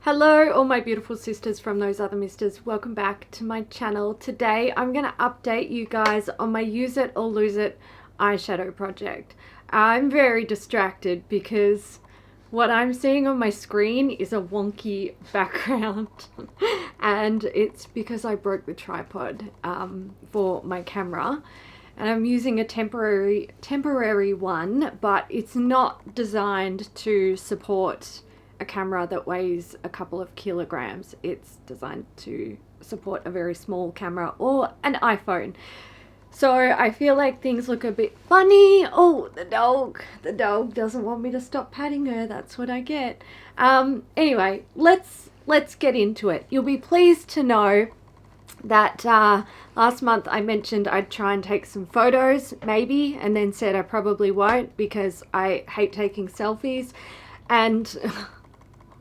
Hello all my beautiful sisters from those other misters, welcome back to my channel. Today I'm going to update you guys on my use it or lose it eyeshadow project. I'm very distracted because what I'm seeing on my screen is a wonky background and it's because I broke the tripod for my camera. And I'm using a temporary one, but it's not designed to support a camera that weighs a couple of kilograms. It's designed to support a very small camera or an iPhone. So I feel like things look a bit funny. Oh, the dog doesn't want me to stop patting her. That's what I get. Anyway, let's get into it. You'll be pleased to know that last month I mentioned I'd try and take some photos maybe, and then said I probably won't because I hate taking selfies. And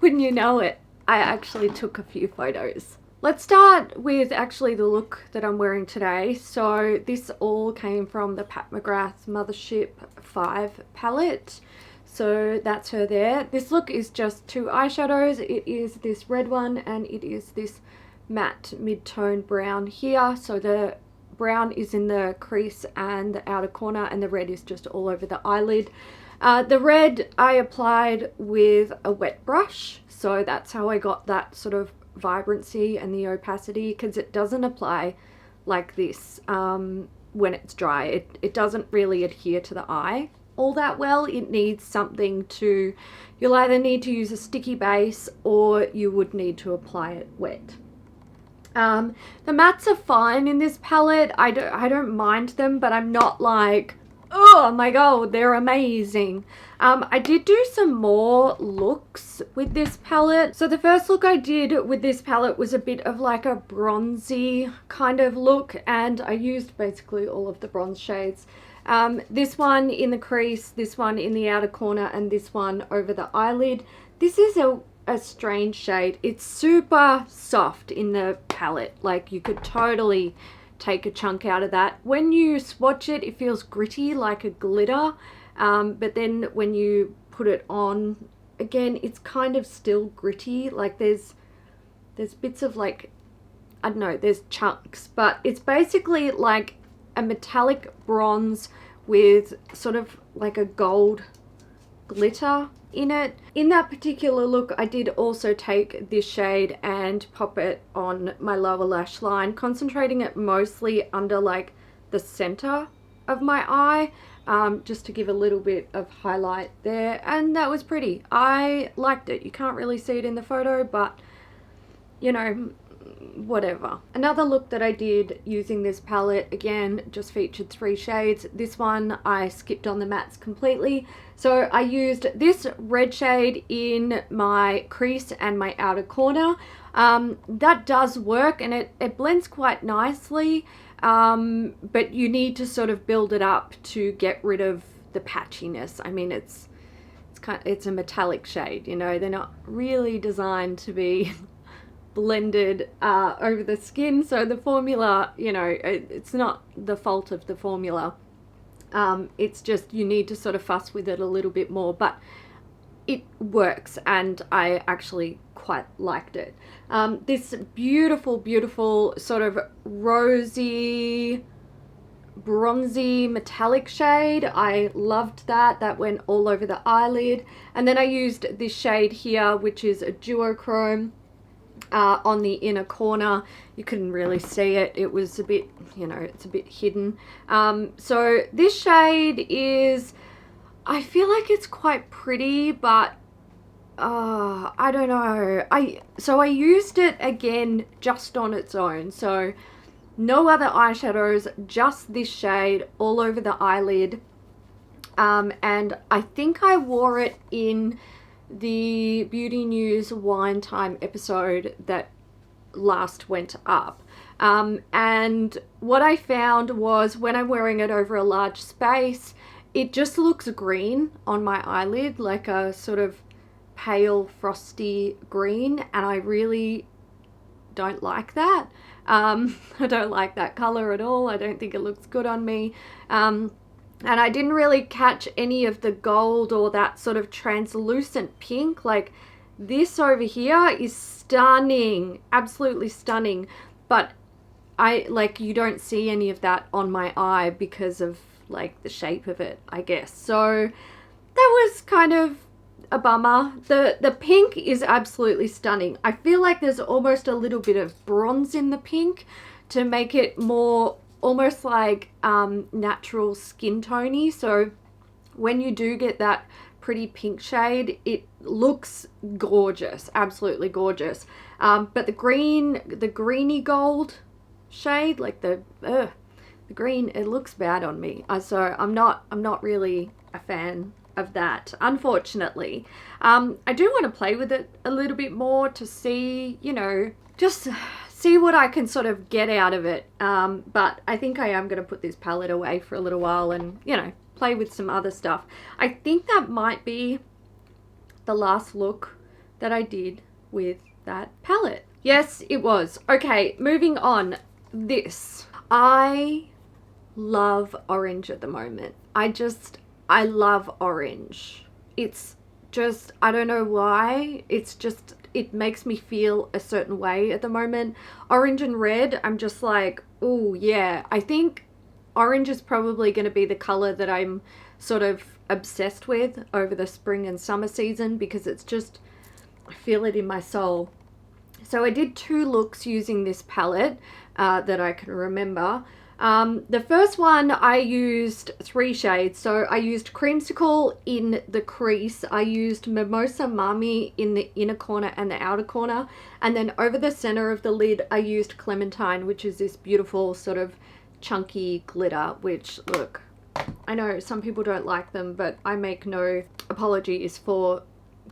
wouldn't you know it, I actually took a few photos. Let's start with actually the look that I'm wearing today. So this all came from the McGrath Mothership 5 palette. So that's her there. This look is just two eyeshadows. It is this red one and it is this matte mid-tone brown here. So the brown is in the crease and the outer corner, and the red is just all over the eyelid. The red I applied with a wet brush, so that's how I got that sort of vibrancy and the opacity, because it doesn't apply like this when it's dry. It doesn't really adhere to the eye all that well. It needs something to, you'll either need to use a sticky base or you would need to apply it wet. The mattes are fine in this palette. I don't mind them, but I'm not like, oh my god, they're amazing. I did do some more looks with this palette. So the first look I did with this palette was a bit of like a bronzy kind of look, and I used basically all of the bronze shades. This one in the crease, this one in the outer corner, and this one over the eyelid. This is a strange shade. It's super soft in the palette. Like you could totally take a chunk out of that. When you swatch it, it feels gritty like a glitter, but then when you put it on again, it's kind of still gritty. Like there's bits of, like, I don't know, there's chunks, but it's basically like a metallic bronze with sort of like a gold glitter in it. In that particular look, I did also take this shade and pop it on my lower lash line, concentrating it mostly under like the center of my eye, just to give a little bit of highlight there, and that was pretty. I liked it. You can't really see it in the photo, but you know, whatever. Another look that I did using this palette, again, just featured 3 shades. This one I skipped on the mattes completely, so I used this red shade in my crease and my outer corner. That does work and it blends quite nicely, but you need to sort of build it up to get rid of the patchiness. I mean, it's a metallic shade, you know, they're not really designed to be blended over the skin, so the formula, you know, it's not the fault of the formula. It's just you need to sort of fuss with it a little bit more, but it works and I actually quite liked it. This beautiful sort of rosy bronzy metallic shade, I loved that. That went all over the eyelid. And then I used this shade here, which is a duochrome, on the inner corner. You couldn't really see it. It was a bit, you know, it's a bit hidden. So this shade is, I feel like it's quite pretty, but I don't know. So I used it again just on its own. So no other eyeshadows, just this shade all over the eyelid. And I think I wore it in the Beauty News Wine Time episode that last went up. And what I found was when I'm wearing it over a large space, it just looks green on my eyelid, like a sort of pale frosty green, and I really don't like that. I don't like that color at all. I don't think it looks good on me. And I didn't really catch any of the gold or that sort of translucent pink. Like This over here is stunning, absolutely stunning, but you don't see any of that on my eye because of like the shape of it, I guess. So that was kind of a bummer. The pink is absolutely stunning. I feel like there's almost a little bit of bronze in the pink to make it more almost like natural skin tony. So when you do get that pretty pink shade, it looks gorgeous, absolutely gorgeous. But the greeny gold shade, like the green, it looks bad on me. So I'm not really a fan of that, unfortunately. I do want to play with it a little bit more to see, you know, just see what I can sort of get out of it. But I think I am going to put this palette away for a little while and, you know, play with some other stuff. I think that might be the last look that I did with that palette. Yes, it was. Okay, moving on. This. I love orange at the moment. I love orange. It's just, I don't know why. It's just, it makes me feel a certain way at the moment. Orange and red, I'm just like, oh yeah. I think orange is probably going to be the color that I'm sort of obsessed with over the spring and summer season because it's just, I feel it in my soul. So I did 2 looks using this palette that I can remember. The first one I used 3 shades. So I used Creamsicle in the crease. I used Mimosa Mami in the inner corner and the outer corner. And then over the center of the lid, I used Clementine, which is this beautiful sort of chunky glitter, which, look, I know some people don't like them, but I make no apologies for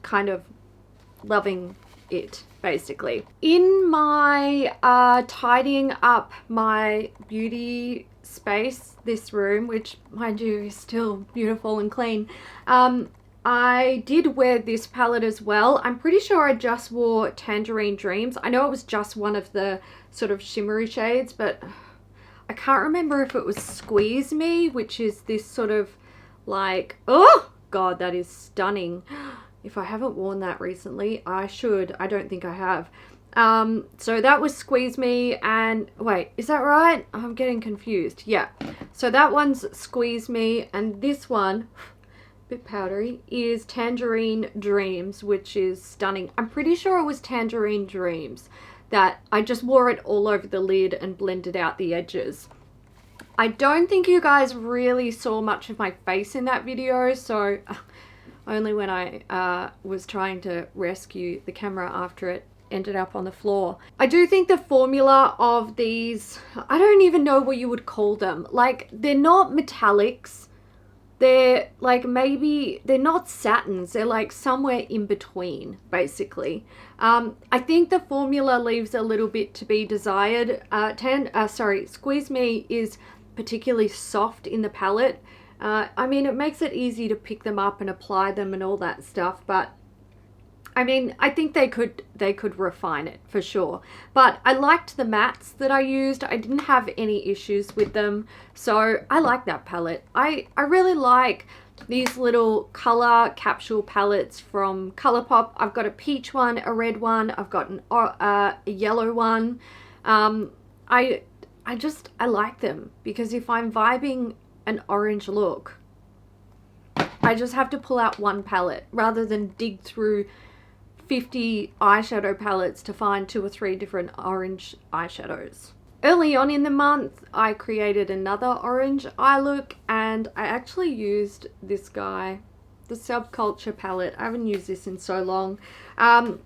kind of loving it, basically. In my tidying up my beauty space, this room, which mind you is still beautiful and clean, I did wear this palette as well. I'm pretty sure I just wore Tangerine Dreams. I know it was just one of the sort of shimmery shades, but I can't remember if it was Squeeze Me, which is this sort of like, oh god, that is stunning. If I haven't worn that recently, I should. I don't think I have. So that was Squeeze Me, and wait, is that right? I'm getting confused. Yeah. So that one's Squeeze Me, and this one, a bit powdery, is Tangerine Dreams, which is stunning. I'm pretty sure it was Tangerine Dreams that I just wore it all over the lid and blended out the edges. I don't think you guys really saw much of my face in that video, so only when I was trying to rescue the camera after it ended up on the floor. I do think the formula of these, I don't even know what you would call them. Like, they're not metallics. They're like, maybe, they're not satins. They're like somewhere in between, basically. I think the formula leaves a little bit to be desired. Squeeze Me is particularly soft in the palette. I mean, it makes it easy to pick them up and apply them and all that stuff, but I mean, I think they could refine it for sure. But I liked the mattes that I used. I didn't have any issues with them, so I like that palette. I really like these little color capsule palettes from Colourpop. I've got a peach one, a red one, I've got a yellow one. I like them because if I'm vibing an orange look, I just have to pull out one palette rather than dig through 50 eyeshadow palettes to find 2 or 3 different orange eyeshadows. Early on in the month, I created another orange eye look, and I actually used this guy, the Subculture palette. I haven't used this in so long.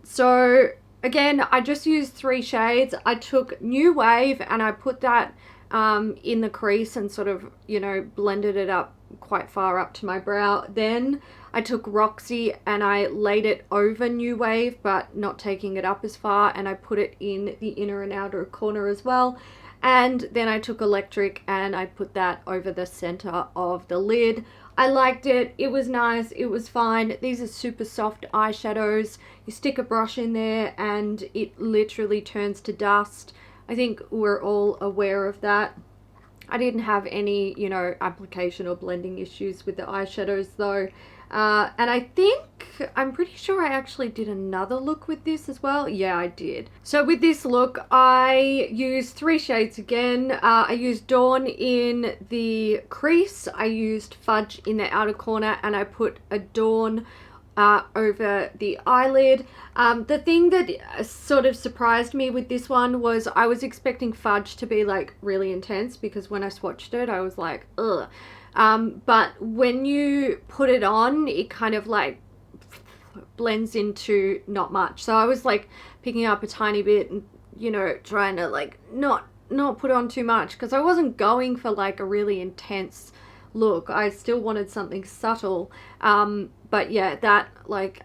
So again, I just used 3 shades. I took New Wave and I put that in the crease and sort of, you know, blended it up quite far up to my brow. Then I took Roxy and I laid it over New Wave, but not taking it up as far, and I put it in the inner and outer corner as well. And then I took Electric and I put that over the center of the lid. I liked it. It was nice. It was fine. These are super soft eyeshadows. You stick a brush in there and it literally turns to dust. I think we're all aware of that. I didn't have any, you know, application or blending issues with the eyeshadows though. And I'm pretty sure I actually did another look with this as well. Yeah, I did. So with this look, I used 3 shades again. I used Dawn in the crease, I used Fudge in the outer corner, and I put a Dawn over the eyelid. The thing that sort of surprised me with this one was I was expecting Fudge to be like really intense, because when I swatched it, I was like, ugh. But when you put it on, it kind of like blends into not much. So I was like picking up a tiny bit and, you know, trying to like not put on too much, because I wasn't going for like a really intense look. I still wanted something subtle. But yeah, that, like,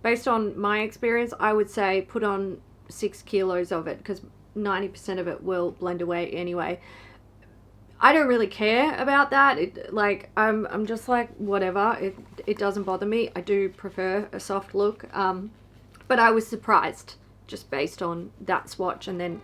based on my experience, I would say put on 6 kilos of it, because 90% of it will blend away anyway. I don't really care about that. I'm just like, whatever. It doesn't bother me. I do prefer a soft look. But I was surprised just based on that swatch, and then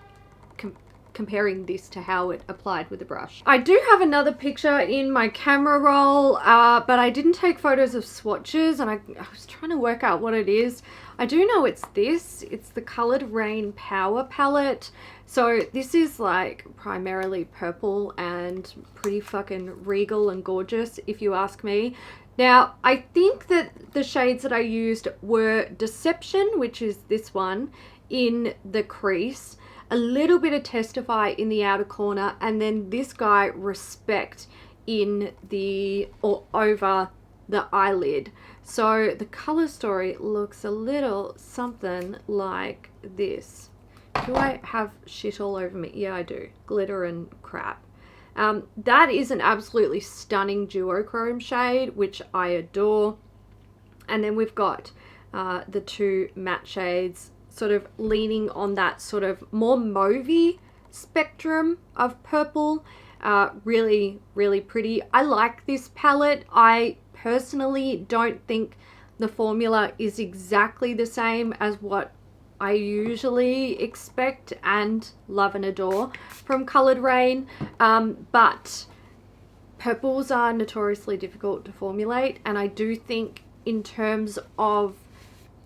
comparing this to how it applied with the brush. I do have another picture in my camera roll, but I didn't take photos of swatches, and I was trying to work out what it is. I do know it's this. It's the Colored Raine Power Palette. So this is like primarily purple and pretty fucking regal and gorgeous, if you ask me. Now, I think that the shades that I used were Deception, which is this one, in the crease, a little bit of Testify in the outer corner, and then this guy, Respect, in the, or over the eyelid. So the color story looks a little something like this. Do I have shit all over me? Yeah, I do. Glitter and crap. That is an absolutely stunning duochrome shade, which I adore. And then we've got the 2 matte shades sort of leaning on that sort of more mauvey spectrum of purple. Really, really pretty. I like this palette. I personally don't think the formula is exactly the same as what I usually expect and love and adore from Colored Raine, but purples are notoriously difficult to formulate, and I do think in terms of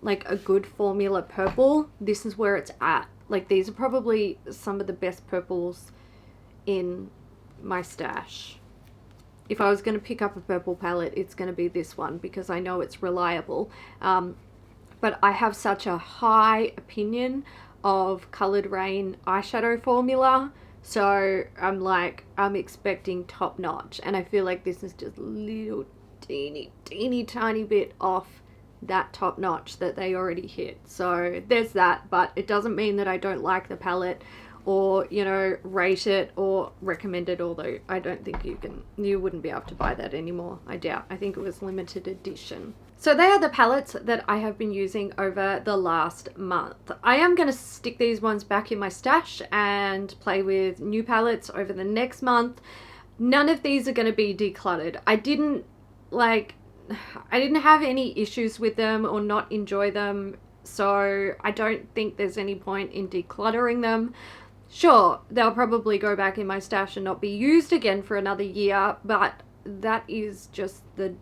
like a good formula purple, this is where it's at. Like, these are probably some of the best purples in my stash. If I was going to pick up a purple palette, it's going to be this one, because I know it's reliable. But I have such a high opinion of Colored Raine eyeshadow formula, so I'm expecting top notch, and I feel like this is just a little teeny tiny bit off that top notch that they already hit. So there's that, but it doesn't mean that I don't like the palette or, you know, rate it or recommend it, although I don't think you wouldn't be able to buy that anymore. I doubt. I think it was limited edition. So they are the palettes that I have been using over the last month. I am going to stick these ones back in my stash and play with new palettes over the next month. None of these are going to be decluttered. I didn't have any issues with them or not enjoy them, so I don't think there's any point in decluttering them. Sure, they'll probably go back in my stash and not be used again for another year, but that is just the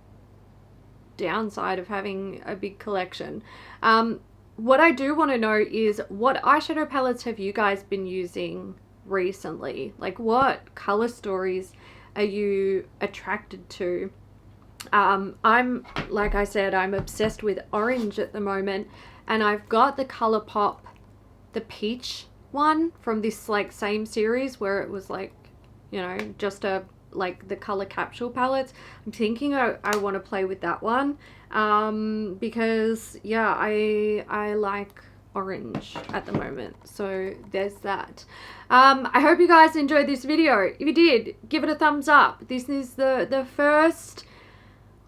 downside of having a big collection. What I do want to know is, what eyeshadow palettes have you guys been using recently? Like, what color stories are you attracted to? I'm, like I said, I'm obsessed with orange at the moment, and I've got the Colourpop, the peach one from this like same series where it was like, you know, just a like the color capsule palettes. I'm thinking I want to play with that one, because yeah, I like orange at the moment, so there's that. I hope you guys enjoyed this video. If you did, give it a thumbs up. This is the first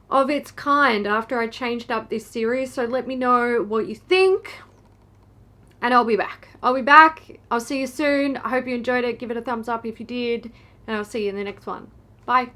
of its kind after I changed up this series, so let me know what you think, and I'll be back. I'll see you soon. I hope you enjoyed it. Give it a thumbs up if you did, and I'll see you in the next one. Bye.